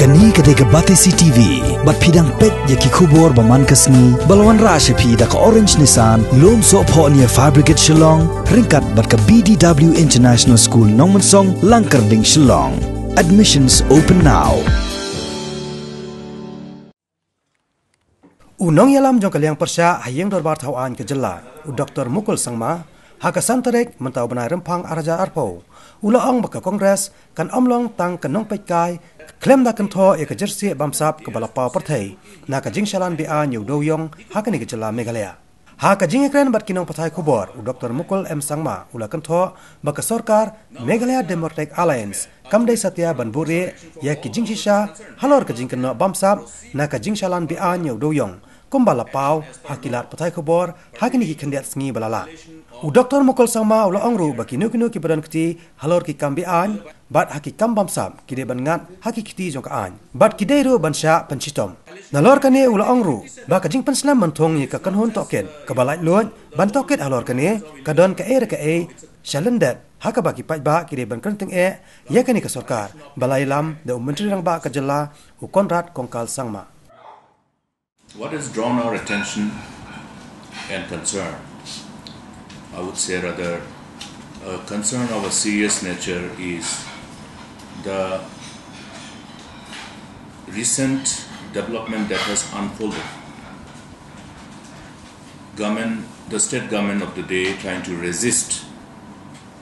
Kani kadega batesi TV, bat pidang pet yaki kubor baman kasni, balwan rasha pida ka orange nisan, lom so po niya fabricate Shillong, ringkat bat ka BDW International School Nongmansong, Langkarding Shillong. Admissions open now. Unong yalam jong kaliang persya hayang dorbar thawan ke jela, Dr. Mukul Sangma, haka santarek mentau benai rempang araja arpo. Ulaong baka kongres kan omlong tang kanong paikai, klem da kentho ya ke jersey Bamsap ke balapau perthai, na ka jing shalan bia nyu doyong haka ni ke jela Meghalaya. Haka jing ekran bat kinong pathai kubor, Dr. Mukul M Sangma, ula kentho baka Sorkar Meghalaya Democratic Alliance, kamdai satya banburi ya ki jing shisha halor ke jing keno Bamsap na ka jing shalan bia nyu doyong. Kumbala pau hakilat patai kubor hakini ki kendiat sngi balala. Dr. Mukul Sangma ula ongru baki nukinu ki badan kiti halor ki kambian bat haki kam Bamsap kide bangat haki kiti jong kaan bat kideiru bansya penchitom. Nalor kane ula ongru baka jing penslam mentong ni ka kanhon token kabalai luan ban toket halor kane kadon ka e shalendet haka baki pai ba kide ban kenting ya kani ka Sorkar balai lam da menteri rang ba ka jela Konrad Kongkal Sangma. What has drawn our attention and concern, I would say rather a concern of a serious nature, is the recent development that has unfolded. The state government of the day trying to resist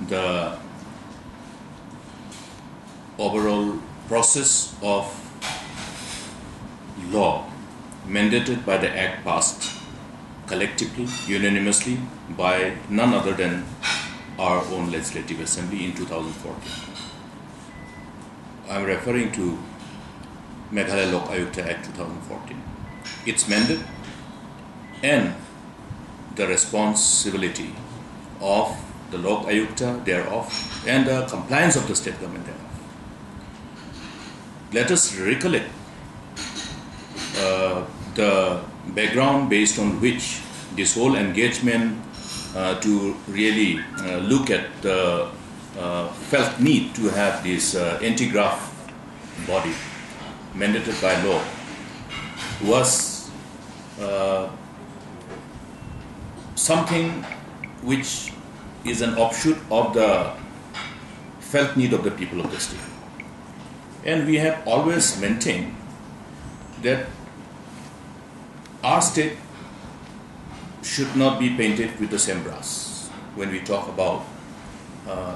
the overall process of law mandated by the act passed collectively, unanimously by none other than our own Legislative Assembly in 2014. I am referring to Meghalaya Lok Ayukta Act 2014. Its mandate and the responsibility of the Lok Ayukta thereof and the compliance of the state government thereof. Let us recollect the background based on which this whole engagement to really look at the felt need to have this anti-graft body mandated by law was something which is an offshoot of the felt need of the people of the state. And we have always maintained that our state should not be painted with the same brush when we talk about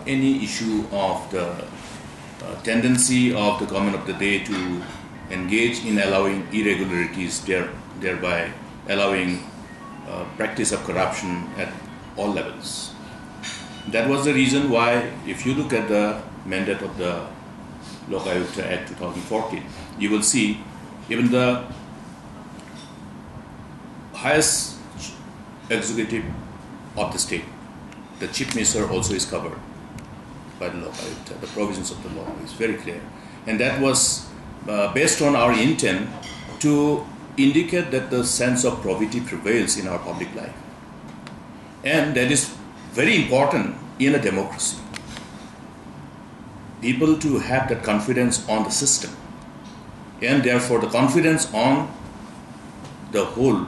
any issue of the tendency of the government of the day to engage in allowing irregularities, thereby allowing practice of corruption at all levels. That was the reason why, if you look at the mandate of the Lok Ayukta Act 2014, you will see even the highest executive of the state, the chief minister, also is covered by the law. The provisions of the law is very clear, and that was based on our intent to indicate that the sense of probity prevails in our public life, and that is very important in a democracy. People to have that confidence on the system, and therefore the confidence on the whole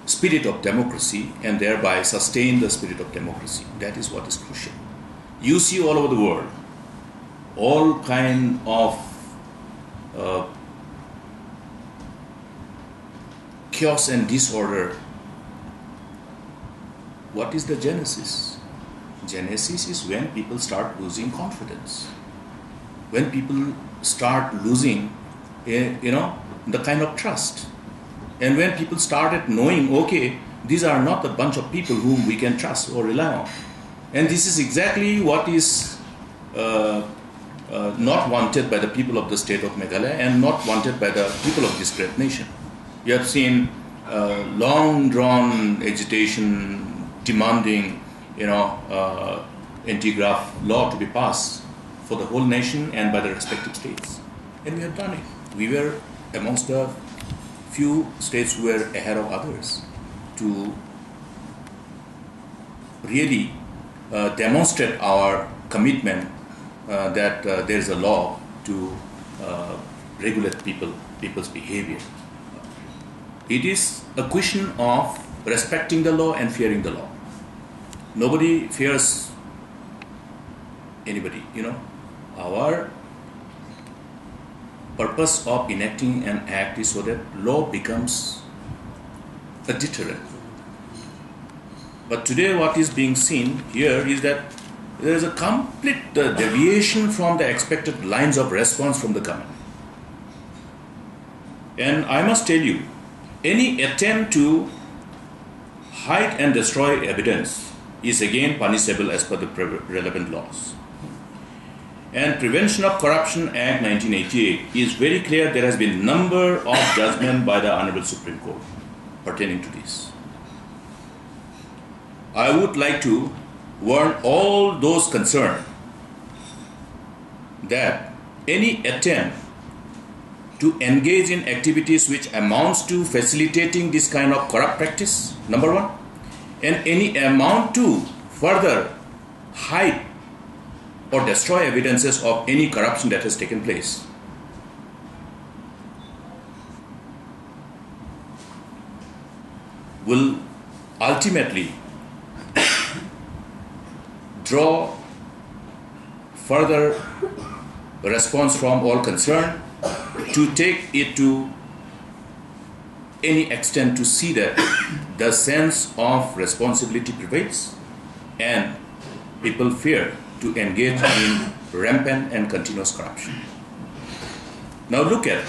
spirit of democracy, and thereby sustain the spirit of democracy. That is what is crucial. You see all over the world all kind of chaos and disorder. What is the genesis? Genesis is when people start losing confidence, when people start losing the kind of trust. And when people started knowing, okay, these are not a bunch of people whom we can trust or rely on. And this is exactly what is not wanted by the people of the state of Meghalaya and not wanted by the people of this great nation. You have seen long-drawn agitation demanding, anti-graft law to be passed for the whole nation and by the respective states. And we have done it. We were amongst the few states were ahead of others to really demonstrate our commitment that there is a law to regulate people's behavior. It is a question of respecting the law and fearing the law. Nobody fears anybody, Our purpose of enacting an act is so that law becomes a deterrent. But today what is being seen here is that there is a complete deviation from the expected lines of response from the government. And I must tell you, any attempt to hide and destroy evidence is again punishable as per the relevant laws. And Prevention of Corruption Act 1988 is very clear. There has been a number of judgments by the Honorable Supreme Court pertaining to this. I would like to warn all those concerned that any attempt to engage in activities which amounts to facilitating this kind of corrupt practice, number one, and any amount to further hide or destroy evidences of any corruption that has taken place will ultimately draw further response from all concerned to take it to any extent to see that the sense of responsibility prevails and people fear to engage in rampant and continuous corruption. Now look at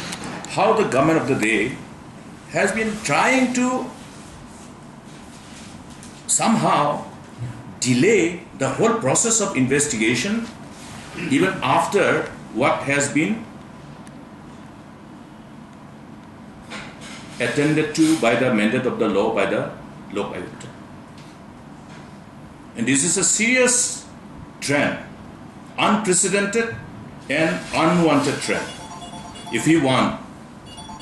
how the government of the day has been trying to somehow delay the whole process of investigation even after what has been attended to by the mandate of the law by the Lok Ayukta. And this is a serious trend, unprecedented and unwanted trend. If we want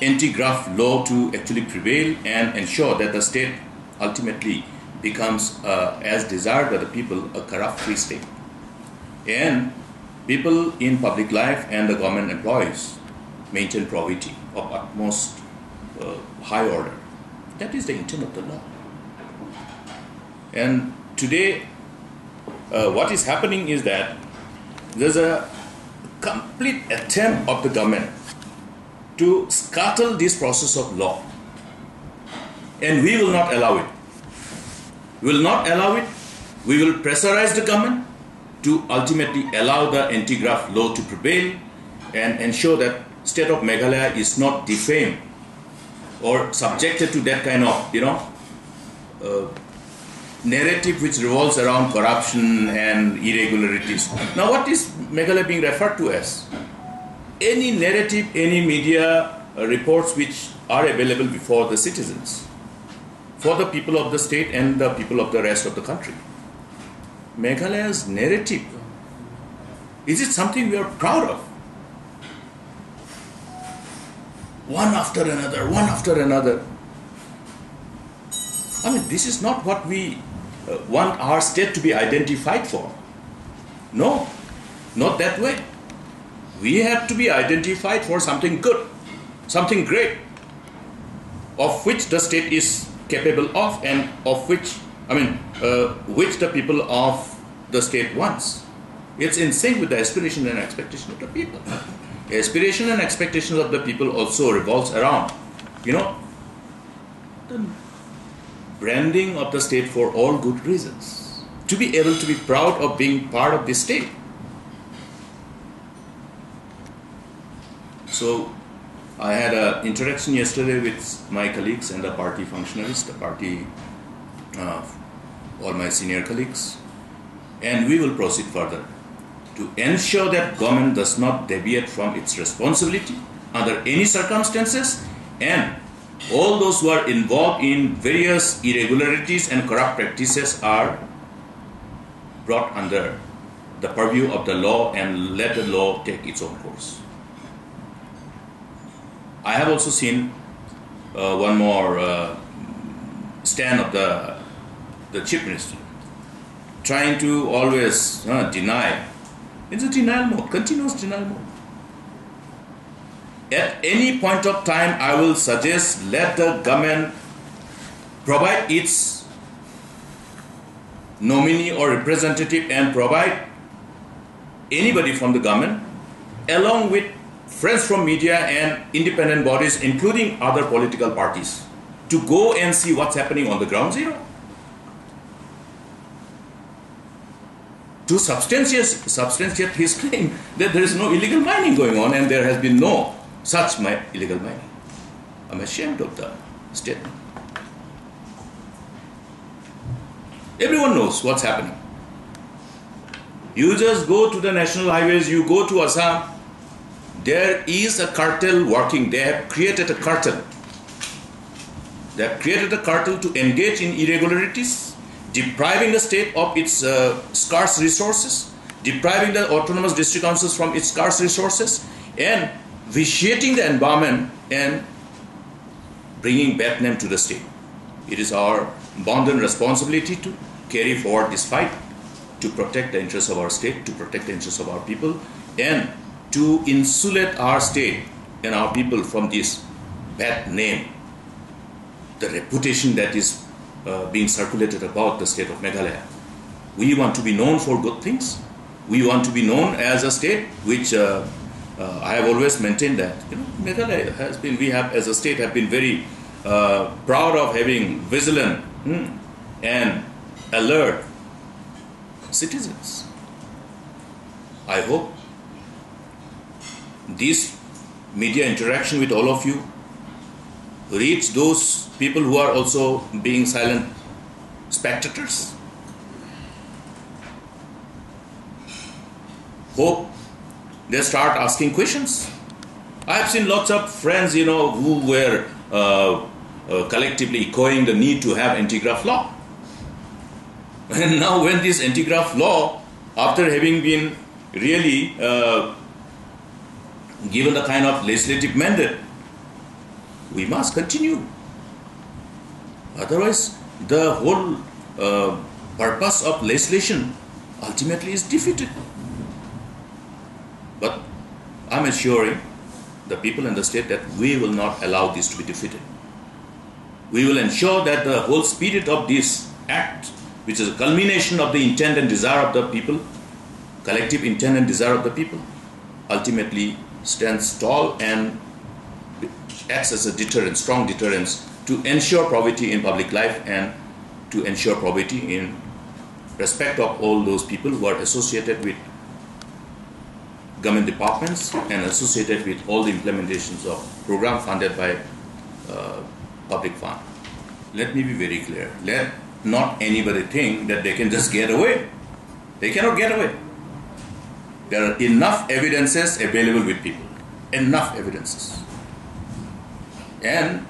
anti-graft law to actually prevail and ensure that the state ultimately becomes, as desired by the people, a corrupt-free state, and people in public life and the government employees maintain probity of utmost high order. That is the intent of the law. And today, what is happening is that there's a complete attempt of the government to scuttle this process of law. And we will not allow it. We will not allow it. We will pressurize the government to ultimately allow the anti-graft law to prevail and ensure that state of Meghalaya is not defamed or subjected to that kind of, narrative which revolves around corruption and irregularities. Now, what is Meghalaya being referred to as? Any narrative, any media reports which are available before the citizens, for the people of the state and the people of the rest of the country. Meghalaya's narrative, is it something we are proud of? One after another, one after another. I mean, this is not what we want our state to be identified for. No, not that way. We have to be identified for something good, something great, of which the state is capable of and of which, which the people of the state wants. It's in sync with the aspiration and expectation of the people. Aspiration and expectations of the people also revolves around, the branding of the state for all good reasons. To be able to be proud of being part of this state. So, I had an interaction yesterday with my colleagues and the party functionaries, all my senior colleagues, and we will proceed further to ensure that government does not deviate from its responsibility under any circumstances, and all those who are involved in various irregularities and corrupt practices are brought under the purview of the law and let the law take its own course. I have also seen one more stand of the Chief Minister trying to always deny. It's a denial mode, continuous denial mode. at any point of time, I will suggest let the government provide its nominee or representative and provide anybody from the government along with friends from media and independent bodies, including other political parties, to go and see what's happening on the ground zero. To substantiate his claim that there is no illegal mining going on and there has been no such illegal mining. I'm ashamed of the statement. Everyone knows what's happening. You just go to the national highways, you go to Assam, there is a cartel working. They have created a cartel. They have created a cartel to engage in irregularities, depriving the state of its scarce resources, depriving the autonomous district councils from its scarce resources, and vitiating the environment and bringing bad name to the state. It is our bounden responsibility to carry forward this fight, to protect the interests of our state, to protect the interests of our people, and to insulate our state and our people from this bad name, the reputation that is being circulated about the state of Meghalaya. We want to be known for good things. We want to be known as a state which I have always maintained that Meghalaya has been, we have as a state have been very proud of having vigilant and alert citizens. I hope this media interaction with all of you reach those people who are also being silent spectators. Hope they start asking questions. I have seen lots of friends, who were collectively echoing the need to have anti-graft law. And now when this anti-graft law, after having been really given the kind of legislative mandate, we must continue. Otherwise, the whole purpose of legislation ultimately is defeated. But I'm assuring the people in the state that we will not allow this to be defeated. We will ensure that the whole spirit of this act, which is a culmination of the intent and desire of the people, collective intent and desire of the people, ultimately stands tall and acts as a deterrent, strong deterrence to ensure probity in public life and to ensure probity in respect of all those people who are associated with government departments and associated with all the implementations of programs funded by public fund. Let me be very clear. Let not anybody think that they can just get away. They cannot get away. There are enough evidences available with people. Enough evidences. And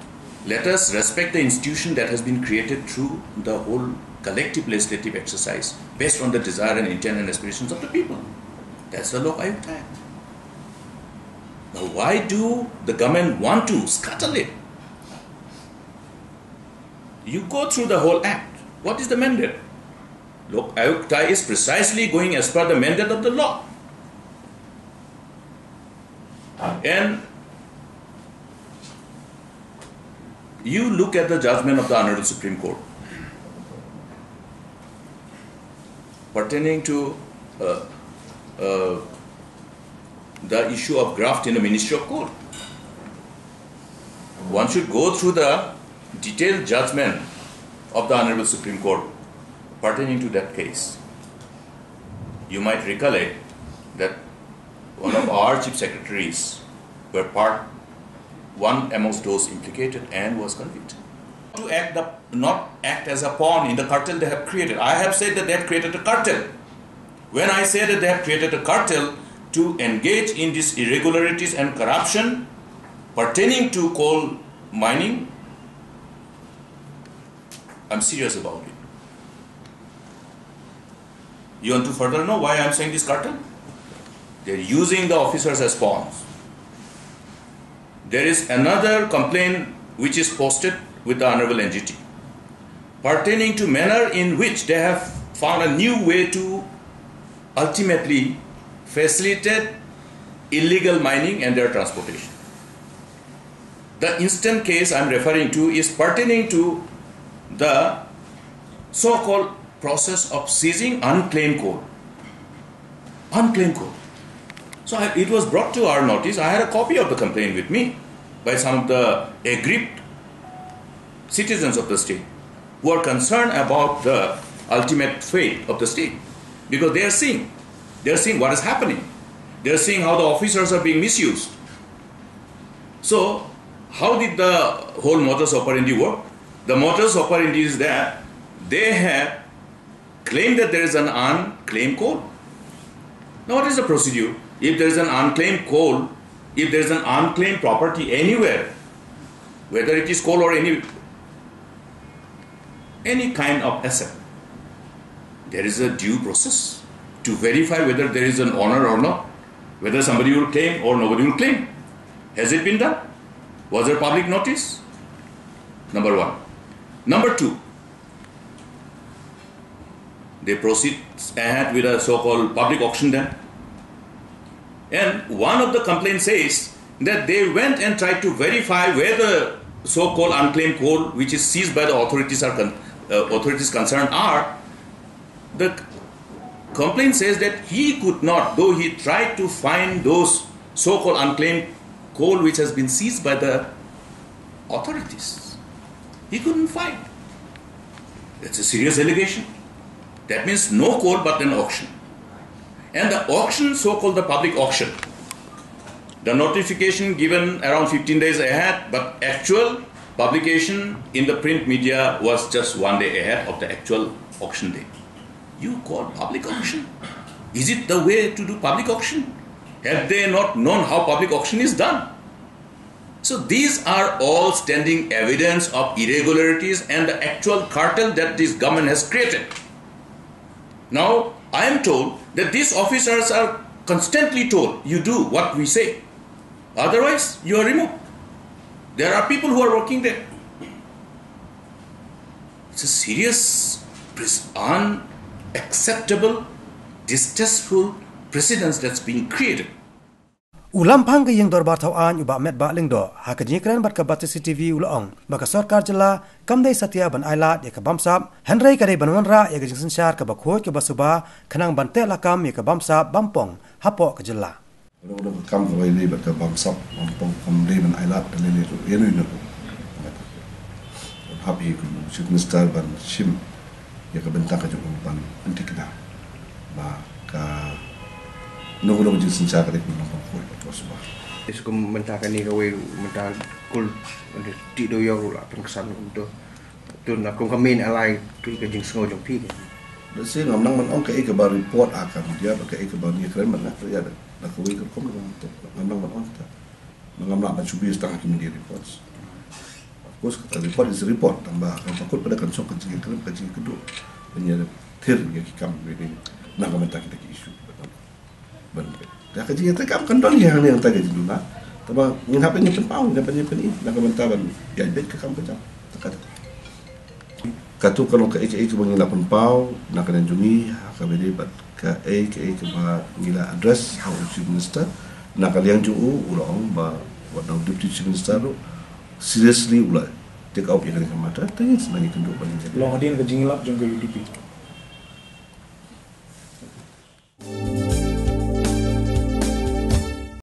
let us respect the institution that has been created through the whole collective legislative exercise based on the desire and intent and aspirations of the people. That's the Lok Ayukt Act. Now, why do the government want to scuttle it? You go through the whole act. What is the mandate? Lok Ayukt Act is precisely going as per the mandate of the law. And you look at the judgment of the Honorable Supreme Court pertaining to the issue of graft in the Ministry of Court. One should go through the detailed judgment of the Honorable Supreme Court pertaining to that case. You might recollect that one of our chief secretaries were one amongst those implicated and was convicted. To not act as a pawn in the cartel they have created. I have said that they have created a cartel. When I say that they have created a cartel to engage in these irregularities and corruption pertaining to coal mining, I'm serious about it. You want to further know why I'm saying this cartel? They're using the officers as pawns. There is another complaint which is posted with the Honorable NGT pertaining to manner in which they have found a new way to ultimately facilitate illegal mining and their transportation. The instant case I'm referring to is pertaining to the so-called process of seizing unclaimed coal. Unclaimed coal. So it was brought to our notice. I had a copy of the complaint with me by some of the aggrieved citizens of the state who are concerned about the ultimate fate of the state, because they are seeing what is happening. They are seeing how the officers are being misused. So how did the whole modus operandi work? The modus operandi is that they have claimed that there is an unclaimed coal. Now what is the procedure? If there is an unclaimed coal, if there is an unclaimed property anywhere, whether it is coal or any kind of asset, there is a due process to verify whether there is an owner or not, whether somebody will claim or nobody will claim. Has it been done? Was there public notice? Number one. Number two, they proceed ahead with a so-called public auction then. And one of the complaints says that they went and tried to verify where the so-called unclaimed coal, which is seized by the authorities concerned, are. The complaint says that he could not, though he tried to find those so-called unclaimed coal which has been seized by the authorities, he couldn't find. It's a serious allegation. That means no coal but an auction. And the auction, so-called the public auction, the notification given around 15 days ahead, but actual publication in the print media was just 1 day ahead of the actual auction day. You call public auction? Is it the way to do public auction? Have they not known how public auction is done? So these are all standing evidence of irregularities and the actual cartel that this government has created. Now, I am told that these officers are constantly told, you do what we say. Otherwise, you are removed. There are people who are working there. It's a serious, unacceptable, distasteful precedence that's being created. Ulam pang yang dorbar tauan uba met ba lingdo ha kejikran bat kabat CCTV ulaong baka Sorkar jela kamdai satya ban ailat ya ka Bamsap Henry kare banwanra ya kejingsin syar ka bakhoj ka basuba kanang bante lakam ya ka Bamsap Bampong hapo ka jela udah kam ko ile bat ka Bamsap Bampong kamdai ban ailat lele tu yenu no happy ku chief minister ban shim ya ka bentak ka jong ban antikna ba ka nunggu jingsin syar ka de Isku mentakan ni kau mentak kul tidak yo lah pengkesan untuk tu nak kau kami alai tu kejing sengaja jong pi. Dasi ngam nang man ong ke bar report akan dia ke bar ni keren mana tu ya dah kau ikut kom ngam nang man ong ta. Ngam nak cubi setengah kimi di reports. Of course kata report is report tambah kalau takut pada kan sok kejing keren kejing kedua. Punya thir ya kam ini nak mentak kita isu. Ben ya kejing kita kan don yang tak kejing dulu. Tapi yang apa ni penpau, yang ini nak mentaban ya bet ke kampung jam. Takkan. Katu kalau ke bangila penpau nak kena jungi kabedi bat ke ba ngila address how chief minister nak kalian juu ulang ba wadang deputy chief minister seriously ulah take out yang kena mata tengis lagi kenduk bagi. Long adin kejing lap jong ke UDP.